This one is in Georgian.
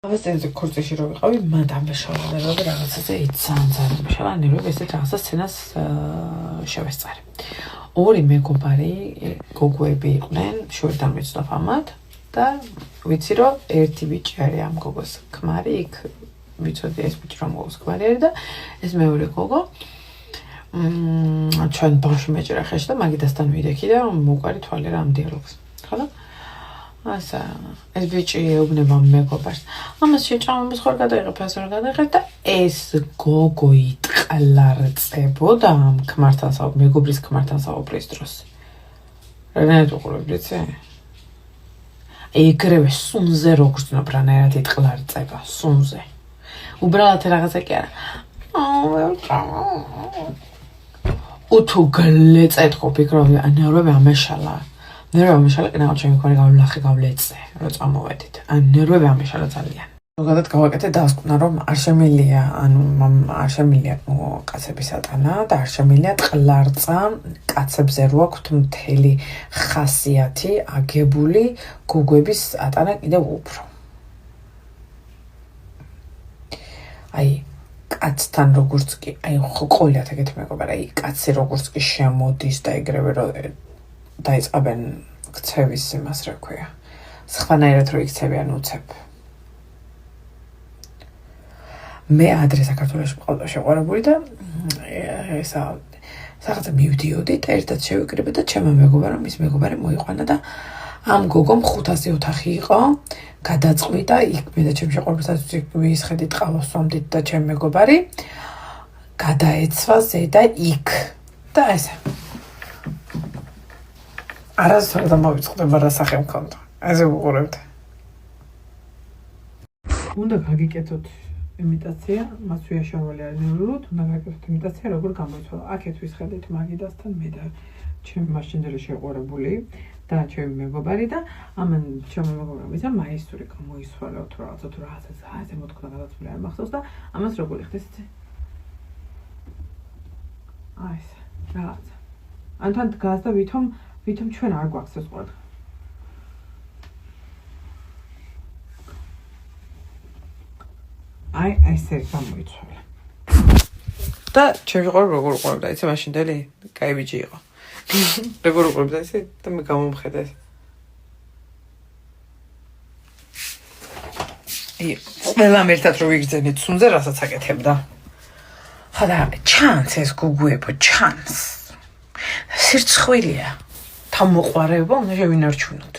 ამას წინაზე ქორწილში რო ვიყავი, მან დამეშალა ნერვები რაღაცაზე ძალიან დამეშალა ნერვები ესეთ რაღაცა სცენას შევესწარი. ორი მეგობარი გოგოები იყვნენ, შორ დამეცნო ამათ და ვიცი რომ ერთი ბიჭი არის ამ გოგოს ქმარი, იქ ვიცოდი ეს ბიჭი რომ გოგოს ქმარი არის და ეს მეორე გოგო ჩვენ ბავშვი მეჭერა ხეში და მაგიდასთან ვიდექი და მოყარი თვალე რა ამ დიალოგს. ხო? ასა ეს ბიჭი ეუბნება მეგობარს. ამას შეჭამებას ხარ გადაიღებ, ასე რომ გადაიღებ და ეს გოგო იტყლარწებოდა ამ ქმართან მეგობრის ქმართან საუბრის დროს. რანაირად უყურებთ, იცი? ეგრევე სუნზე როგორც ნობრანაირად იტყლარწება, სუნზე. უბრალოდ რაღაცა კი არა. უთუ გლეწეთქო ფიქრობი, ნერვები ამეშალა. ნერვები ამეშალა, კენა ჩემი ქარი გავლახე გავლეწე, რომ წამოვედით. ნერვები ამეშალა ძალიან. ზოგადად გავაკეთე დასკვნა, რომ არ შემილია, არ შემილია კაცების ატანა და არ შემილია ტყლარწა კაცებზე რო აქვთ მთელი ხასიათი აგებული გოგოების ატანა კიდევ უფრო. აი კაცთან როგორც კი, აი ყოლიათ ეგეთი მეგობარი, აი კაცი როგორც კი შემოდის და ეგრევე რომ დაიწყებენ ქცევის იმას რა ქვია. სხვანაირად რო იქცევიან უცებ. მე ადრე საქართველოში მყავდა შეყვარებული და ესა რაღაცა მივდიოდი და ერთად შევიკრიბე და ჩემო მეგობარმა მის მეგობარი მოიყვანა და ამ გოგომ 500 ოთახი იყო, გადაწყვიტა იქ მე და ჩემი შეყვარებასაც ვისხედი ტყავას ვამდით და ჩემი მეგობარი გადაეცვა ზედა იქ და ესე. არასდროს არ მოვიწყდება რა სახე მქონდა. ესე უყურებთ. უნდა გაგიკეთოთ იმიტაცია, მას შეაშოვალი არის ნევროლოგ, უნდა გაკეთოთ იმიტაცია, როგორ გამოიცვალა. აქეთ ვისხედით მაგიდასთან მე და ჩემი მაშინდელი შეყვარებული და ჩემი მეგობარი და ამან ჩემი მეგობარმა ისა მაისტური გამოისვალა თუ რაღაცა ძალიან მოთქნა გადაწყვეტი არ მახსოვს და ამას როგორ იხდეს იცი? აი ეს რაღაცა. ან თან დგას და ვითომ ჩვენ არ გვაქვს ეს ყველაფერი. აი ესე გამოიცვალა. და ჩემი შეყვარება როგორ უყურებდა, იცი მაშინდელი? კაი ბიჭი იყო. როგორ უყურებდა ესე და მე გამომხედა ეს. ყველამ ერთად რო ვიგრძენით სუნზე, რასაც აკეთებდა. ხოდა ჩანს ეს გუგუებო, ჩანს. სირცხვილია. თავმოყარება უნდა შევინარჩუნოთ.